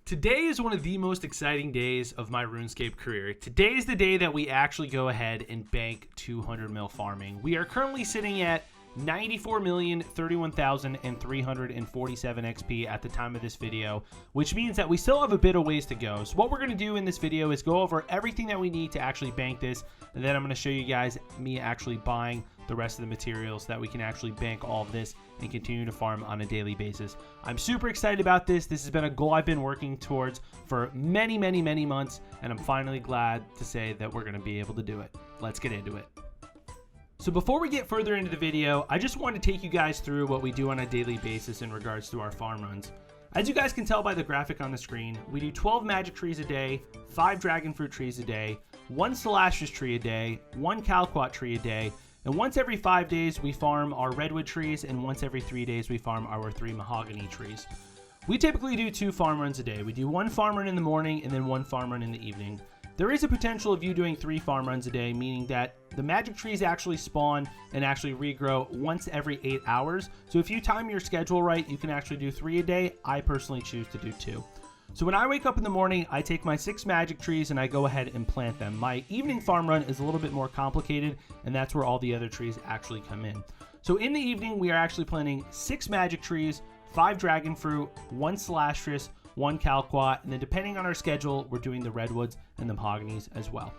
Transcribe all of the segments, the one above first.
Today is one of the most exciting days of my RuneScape career. Today is the day that we actually go ahead and bank 200 mil farming. We are currently sitting at 94,031,347 XP at the time of this video, which means that we still have a bit of ways to go. So what we're going to do in this video is go over everything that we need to actually bank this, and then I'm going to show you guys me actually buying the rest of the materials so that we can actually bank all of this and continue to farm on a daily basis. I'm super excited about this. This has been a goal I've been working towards for many months, and I'm finally glad to say that we're going to be able to do it. Let's get into it. So before we get further into the video, I just want to take you guys through what we do on a daily basis in regards to our farm runs. As you guys can tell by the graphic on the screen, we do 12 magic trees a day, 5 dragon fruit trees a day, 1 Salacious tree a day, 1 Calquat tree a day, and once every 5 days we farm our redwood trees, and once every 3 days we farm our 3 mahogany trees. We typically do 2 farm runs a day. We do 1 farm run in the morning and then 1 farm run in the evening. There is a potential of you doing 3 farm runs a day, meaning that the magic trees actually spawn and actually regrow once every 8 hours. So if you time your schedule right, you can actually do 3 a day. I personally choose to do 2. So when I wake up in the morning, I take my 6 magic trees and I go ahead and plant them. My evening farm run is a little bit more complicated, and that's where all the other trees actually come in. So in the evening, we are actually planting 6 magic trees, 5 dragon fruit, 1 Salacious, 1 Calquat, and then depending on our schedule, we're doing the redwoods and the mahoganies as well.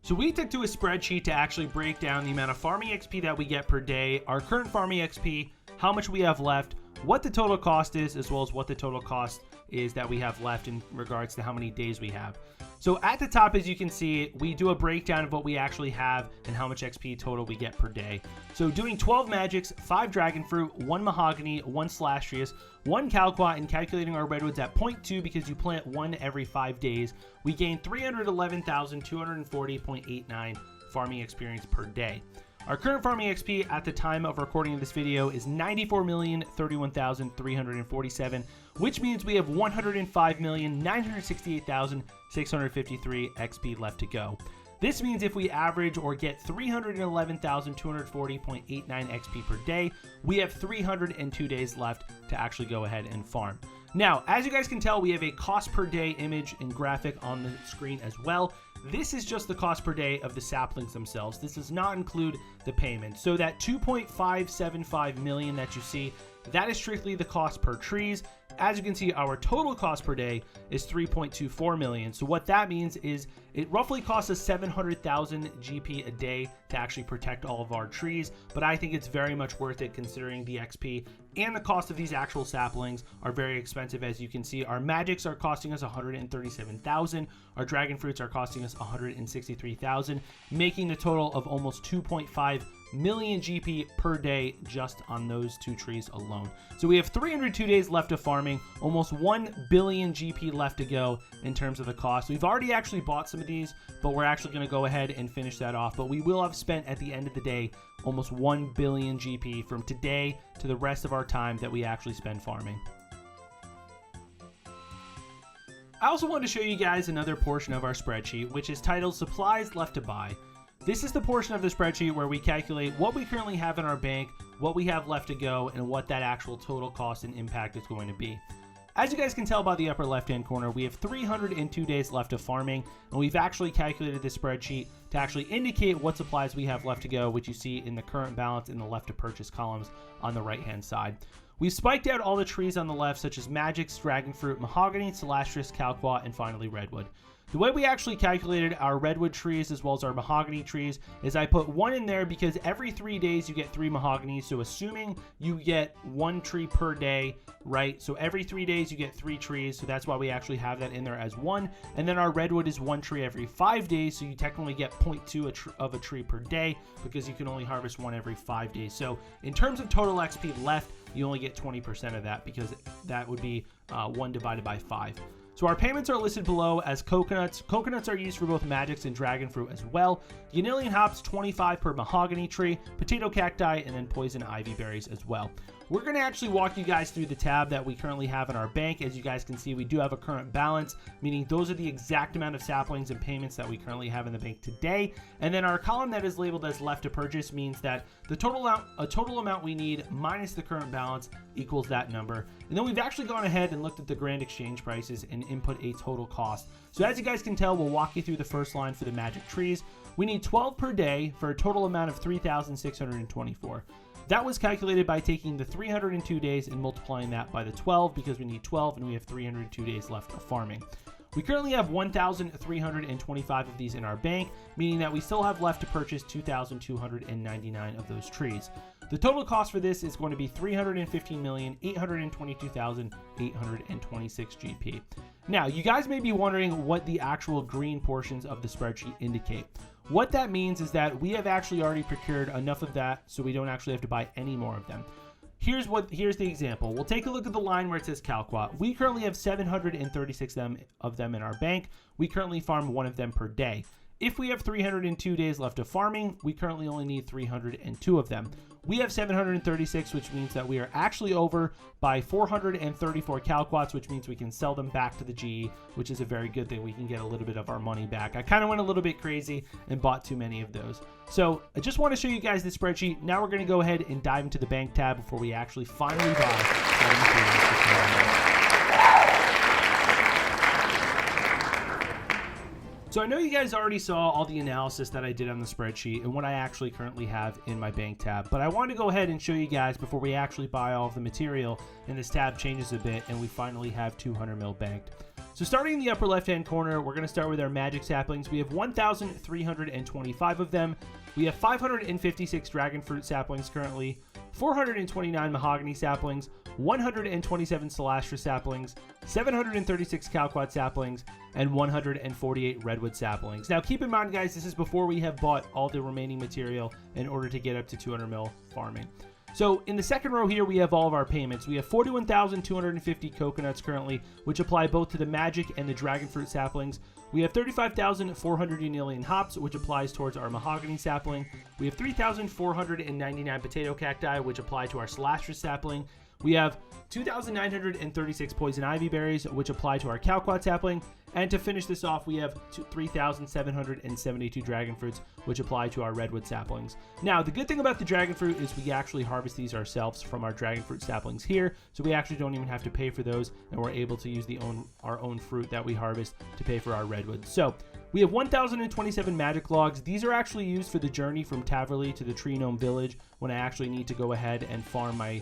So we took to a spreadsheet to actually break down the amount of farming XP that we get per day, our current farming XP, how much we have left, what the total cost is, as well as what the total cost is that we have left in regards to how many days we have. So at the top, as you can see, we do a breakdown of what we actually have and how much XP total we get per day. So doing 12 magics, 5 dragon fruit, 1 mahogany, 1 Salacious, 1 Calquat, and calculating our redwoods at 0.2 because you plant 1 every 5 days, we gain 311,240.89 farming experience per day. Our current farming XP at the time of recording of this video is 94,031,347, which means we have 105,968,653 XP left to go. This means if we average or get 311,240.89 XP per day, we have 302 days left to actually go ahead and farm. Now, as you guys can tell, we have a cost per day image and graphic on the screen as well. This is just the cost per day of the saplings themselves. This does not include the payment. So that 2.575 million that you see, that is strictly the cost per trees. As you can see, our total cost per day is 3.24 million. So what that means is it roughly costs us 700,000 GP a day to actually protect all of our trees. But I think it's very much worth it considering the XP and the cost of these actual saplings are very expensive. As you can see, our magics are costing us 137,000. Our dragon fruits are costing us 163,000, making the total of almost 2.5 million GP per day just on those 2 trees alone. So we have 302 days left of farming, almost 1 billion GP left to go in terms of the cost. We've already actually bought some of these, but we're actually going to go ahead and finish that off. But we will have spent at the end of the day almost 1 billion GP from today to the rest of our time that we actually spend farming. I also wanted to show you guys another portion of our spreadsheet, which is titled Supplies Left to Buy. This is the portion of the spreadsheet where we calculate what we currently have in our bank, what we have left to go, and what that actual total cost and impact is going to be. As you guys can tell by the upper left-hand corner, we have 302 days left of farming, and we've actually calculated this spreadsheet to actually indicate what supplies we have left to go, which you see in the current balance in the left to purchase columns on the right-hand side. We've spiked out all the trees on the left, such as magics, dragon fruit, mahogany, Salacious, Calquat, and finally redwood. The way we actually calculated our redwood trees as well as our mahogany trees is I put 1 in there because every 3 days you get 3 mahogany. So assuming you get 1 tree per day, right? So every 3 days you get 3 trees. So that's why we actually have that in there as 1. And then our redwood is 1 tree every 5 days. So you technically get 0.2 of a tree per day because you can only harvest 1 every 5 days. So in terms of total XP left, you only get 20% of that because that would be 1 divided by 5. So our payments are listed below as coconuts. Coconuts are used for both magics and dragon fruit as well. Yanilian hops, 25 per mahogany tree, potato cacti, and then poison ivy berries as well. we're going to actually walk you guys through the tab that we currently have in our bank. As you guys can see, we do have a current balance, meaning those are the exact amount of saplings and payments that we currently have in the bank today. And then our column that is labeled as left to purchase means that the total amount we need minus the current balance equals that number. And then we've actually gone ahead and looked at the grand exchange prices and input a total cost. So as you guys can tell, we'll walk you through the first line for the magic trees. We need 12 per day for a total amount of 3,624. That was calculated by taking the 302 days and multiplying that by the 12 because we need 12 and we have 302 days left of farming. We currently have 1,325 of these in our bank, meaning that we still have left to purchase 2,299 of those trees. The total cost for this is going to be 315,822,826 GP. Now, you guys may be wondering what the actual green portions of the spreadsheet indicate. What that means is that we have actually already procured enough of that so we don't actually have to buy any more of them. Here's the example. We'll take a look at the line where it says Calquat. We currently have 736 of them in our bank. We currently farm one of them per day. If we have 302 days left of farming, we currently only need 302 of them. We have 736, which means that we are actually over by 434 Calquats, which means we can sell them back to the GE, which is a very good thing. We can get a little bit of our money back. I kind of went a little bit crazy and bought too many of those. So I just want to show you guys the spreadsheet. Now we're going to go ahead and dive into the bank tab before we actually finally buy. So I know you guys already saw all the analysis that I did on the spreadsheet and what I actually currently have in my bank tab, but I want to go ahead and show you guys before we actually buy all of the material and this tab changes a bit and we finally have 200 mil banked. So starting in the upper left hand corner, we're going to start with our magic saplings. We have 1,325 of them. We have 556 dragon fruit saplings currently, 429 mahogany saplings, 127 Celastra saplings, 736 Calquat saplings, and 148 redwood saplings. Now keep in mind, guys, this is before we have bought all the remaining material in order to get up to 200 mil farming. So in the second row here, we have all of our payments. We have 41,250 coconuts currently, which apply both to the magic and the dragon fruit saplings. We have 35,400 Unilian hops, which applies towards our mahogany sapling. We have 3,499 potato cacti, which apply to our Celastra sapling. We have 2,936 poison ivy berries, which apply to our Calquat sapling. And to finish this off, we have 3,772 dragon fruits, which apply to our redwood saplings. Now, the good thing about the dragon fruit is we actually harvest these ourselves from our dragon fruit saplings here, so we actually don't even have to pay for those, and we're able to use our own fruit that we harvest to pay for our redwoods. So we have 1,027 magic logs. These are actually used for the journey from Taverley to the Tree Gnome Village when I actually need to go ahead and farm my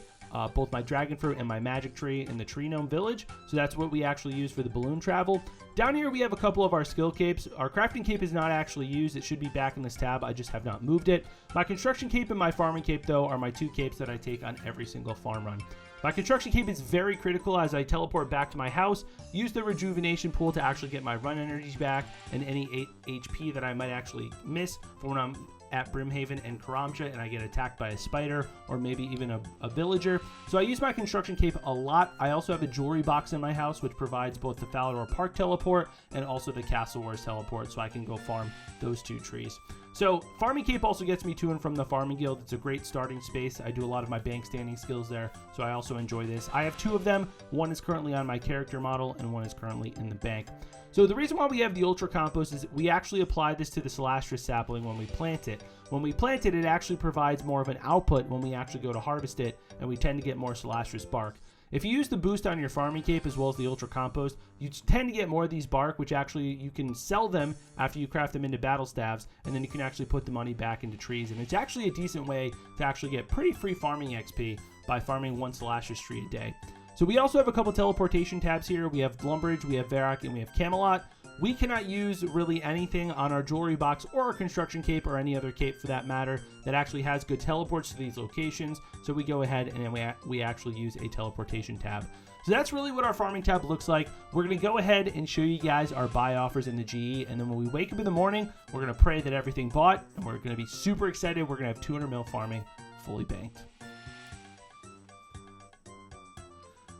both my dragon fruit and my magic tree in the Tree Gnome Village. So that's what we actually use for the balloon travel. Down here we have a couple of our skill capes. Our crafting cape is not actually used. It should be back in this tab. I just have not moved it. My construction cape and my farming cape, though, are my two capes that I take on every single farm run. My construction cape is very critical as I teleport back to my house, use the rejuvenation pool to actually get my run energies back and any HP that I might actually miss for when I'm at Brimhaven and Karamcha and I get attacked by a spider or maybe even a villager. So I use my construction cape a lot. I also have a jewelry box in my house which provides both the Falador Park teleport and also the Castle Wars teleport, so I can go farm those two trees. So farming cape also gets me to and from the farming guild. It's a great starting space. I do a lot of my bank standing skills there, so I also enjoy this. I have two of them. One is currently on my character model and one is currently in the bank. So the reason why we have the Ultra Compost is we actually apply this to the Celastra sapling when we plant it. When we plant it, it actually provides more of an output when we actually go to harvest it, and we tend to get more Celastra's bark. If you use the boost on your farming cape as well as the Ultra Compost, you tend to get more of these bark, which actually you can sell them after you craft them into battle staves, and then you can actually put the money back into trees. And it's actually a decent way to actually get pretty free farming XP by farming one Celastra's tree a day. So we also have a couple teleportation tabs here. We have Lumbridge, we have Varrock, and we have Camelot. We cannot use really anything on our jewelry box or our construction cape or any other cape for that matter that actually has good teleports to these locations. So we go ahead and then we actually use a teleportation tab. So that's really what our farming tab looks like. We're going to go ahead and show you guys our buy offers in the GE. And then when we wake up in the morning, we're going to pray that everything bought. And we're going to be super excited. We're going to have 200 mil farming fully banked.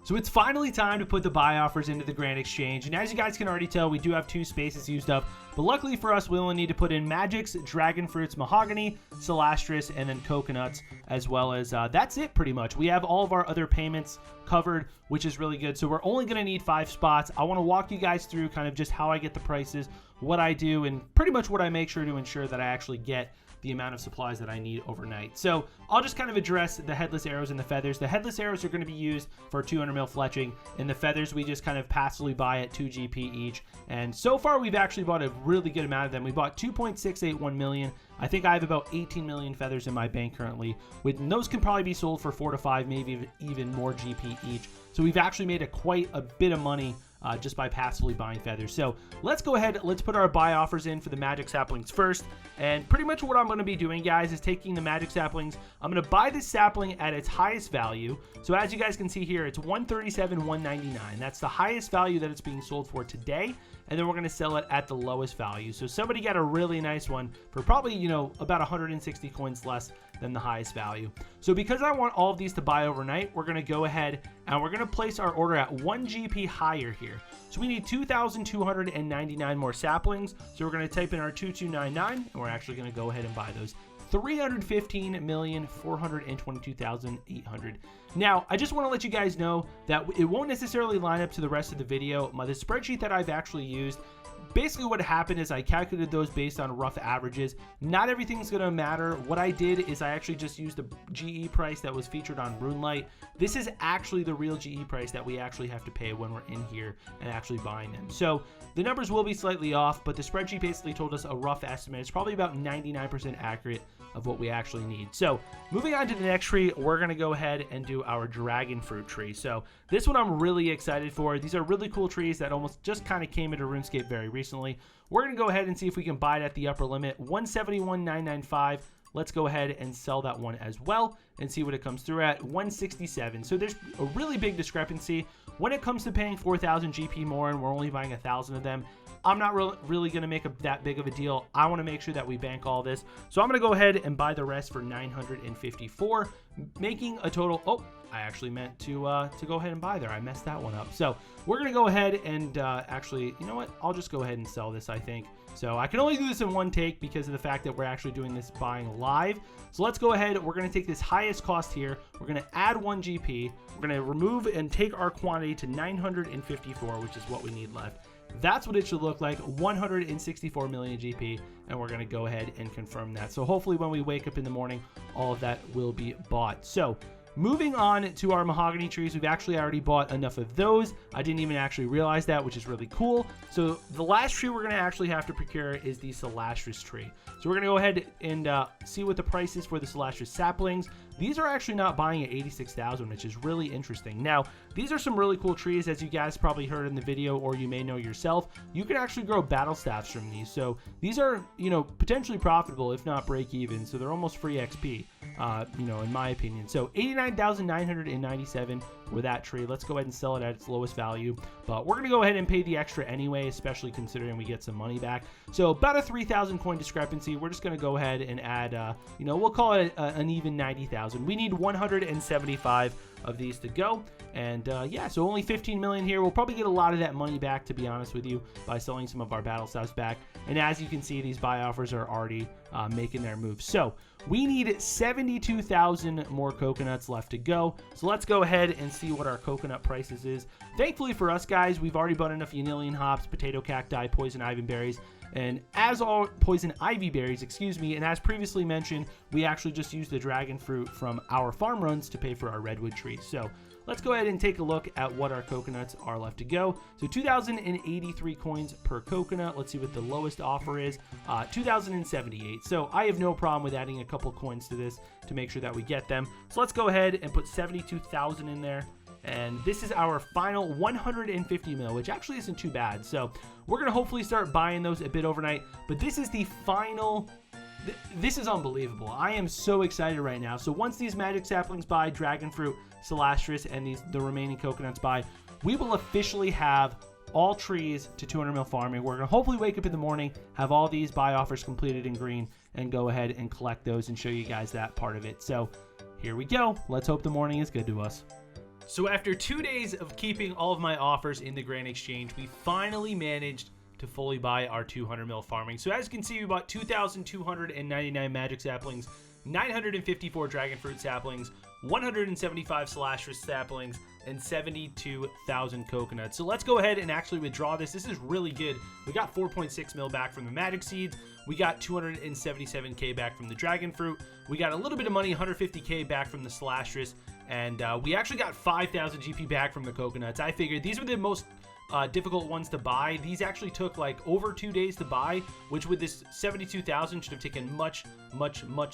So it's finally time to put the buy offers into the Grand Exchange, and as you guys can already tell, we do have 2 spaces used up, but luckily for us, we only need to put in Magics, Dragon Fruits, Mahogany, Celastris, and then Coconuts, as well as that's it pretty much. We have all of our other payments covered, which is really good. So we're only going to need 5 spots. I want to walk you guys through kind of just how I get the prices, what I do, and pretty much what I make sure to ensure that I actually get the amount of supplies that I need overnight. So I'll just kind of address the headless arrows and the feathers. The headless arrows are going to be used for 200 mil fletching, and the feathers we just kind of passively buy at 2 GP each. And so far we've actually bought a really good amount of them. We bought 2.681 million. I think I have about 18 million feathers in my bank currently, and those can probably be sold for 4 to 5, maybe even more GP each. So we've actually made quite a bit of money just by passively buying feathers. So let's go ahead, let's put our buy offers in for the magic saplings first. And pretty much what I'm going to be doing, guys, is taking the magic saplings. I'm going to buy this sapling at its highest value. So as you guys can see here, it's 137,199. That's the highest value that it's being sold for today. And then we're going to sell it at the lowest value. So somebody got a really nice one for probably, you know, about 160 coins less than the highest value. So because I want all of these to buy overnight, we're going to go ahead and we're going to place our order at 1 GP higher here. So we need 2,299 more saplings. So we're going to type in our 2299 and we're actually going to go ahead and buy those. 315,422,800. Now, I just want to let you guys know that it won't necessarily line up to the rest of the video. The spreadsheet that I've actually used, basically what happened is I calculated those based on rough averages. Not everything's going to matter. What I did is I actually just used the GE price that was featured on RuneLite. This is actually the real GE price that we actually have to pay when we're in here and actually buying them. So the numbers will be slightly off, but the spreadsheet basically told us a rough estimate. It's probably about 99% accurate of what we actually need. So moving on to the next tree, we're going to go ahead and do our dragon fruit tree. So this one I'm really excited for. These are really cool trees that almost just kind of came into RuneScape very recently. We're going to go ahead and see if we can buy it at the upper limit, 171,995. Let's go ahead and sell that one as well and see what it comes through at, 167. So there's a really big discrepancy when it comes to paying 4,000 GP more and we're only buying 1,000 of them. I'm not really going to make that big of a deal. I want to make sure that we bank all this. So I'm going to go ahead and buy the rest for 954, making a total. Oh, I actually meant to go ahead and buy there. I messed that one up. So we're going to go ahead and actually, you know what? I'll just go ahead and sell this, I think. So I can only do this in one take because of the fact that we're actually doing this buying live. So let's go ahead. We're going to take this highest cost here. We're going to add 1 GP. We're going to remove and take our quantity to 954, which is what we need left. That's what it should look like, 164 million GP, and we're going to go ahead and confirm that. So hopefully when we wake up in the morning, all of that will be bought. So moving on to our mahogany trees, we've actually already bought enough of those. I didn't even actually realize that, which is really cool. So the last tree we're going to actually have to procure is the Celastris tree. So we're going to go ahead and see what the price is for the Celastris saplings. These are actually not buying at 86,000, which is really interesting. Now, these are some really cool trees, as you guys probably heard in the video, or you may know yourself. You can actually grow battle staffs from these. So these are, you know, potentially profitable, if not break even. So they're almost free XP, you know, in my opinion. So 89,997 for that tree. Let's go ahead and sell it at its lowest value. But we're going to go ahead and pay the extra anyway, especially considering we get some money back. So about a 3,000 coin discrepancy. We're just going to go ahead and add, you know, we'll call it an even 90,000. We need 175 of these to go. And yeah, so only 15 million here. We'll probably get a lot of that money back, to be honest with you, by selling some of our battle staffs back. And as you can see, these buy offers are already making their move. So we need 72,000 more coconuts left to go. So let's go ahead and see what our coconut prices is. Thankfully for us, guys, we've already bought enough Yanilian hops, potato cacti, poison ivy berries, and as all poison ivy berries, excuse me, and as previously mentioned, we actually just used the dragon fruit from our farm runs to pay for our redwood trees. So let's go ahead and take a look at what our coconuts are left to go. So 2,083 coins per coconut. Let's see what the lowest offer is, 2,078. So I have no problem with adding a couple coins to this to make sure that we get them. So let's go ahead and put 72,000 in there. And this is our final 150 mil, which actually isn't too bad. So we're going to hopefully start buying those a bit overnight. But this is the final. This is unbelievable. I am so excited right now. So once these magic saplings buy, dragon fruit, Celastris, and the remaining coconuts buy, we will officially have all trees to 200 mil farming. We're going to hopefully wake up in the morning, have all these buy offers completed in green, and go ahead and collect those and show you guys that part of it. So here we go. Let's hope the morning is good to us. So after 2 days of keeping all of my offers in the Grand Exchange, we finally managed to fully buy our 200 mil farming. So as you can see, we bought 2,299 magic saplings, 954 dragon fruit saplings, 175 Slash saplings, and 72,000 coconuts. So let's go ahead and actually withdraw this. This is really good. We got 4.6 mil back from the magic seeds. We got 277k back from the dragon fruit. We got a little bit of money, 150k back from the Slash, and we actually got 5,000 GP back from the coconuts. I figured these were the most difficult ones to buy. These actually took like over 2 days to buy, which with this 72,000 should have taken much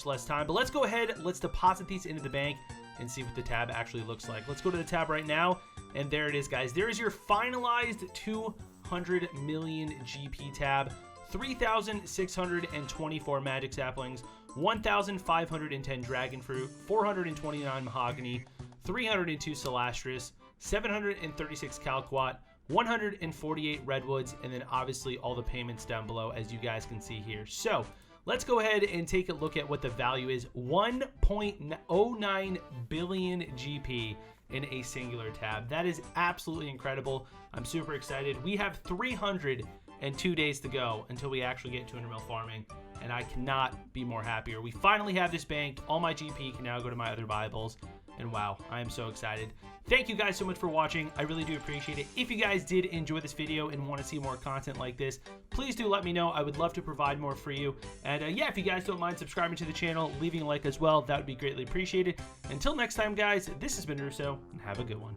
less time. But let's go ahead, let's deposit these into the bank and see what the tab actually looks like. Let's go to the tab right now, and there it is, guys. There is your finalized 200 million GP tab. 3,624 magic saplings, 1,510 dragon fruit, 429 mahogany, 302 Celastris, 736 calquat, 148 redwoods, and then obviously all the payments down below, as you guys can see here. So let's go ahead and take a look at what the value is. 1.09 billion GP in a singular tab. That is absolutely incredible. I'm super excited. We have 302 days to go until we actually get 200 mil farming, and I cannot be more happier. We finally have this banked. All my GP can now go to my other Bibles, and wow, I am so excited. Thank you guys so much for watching. I really do appreciate it. If you guys did enjoy this video and want to see more content like this, please do let me know. I would love to provide more for you. And yeah, if you guys don't mind subscribing to the channel, leaving a like as well, that would be greatly appreciated. Until next time, guys, this has been Russo, and have a good one.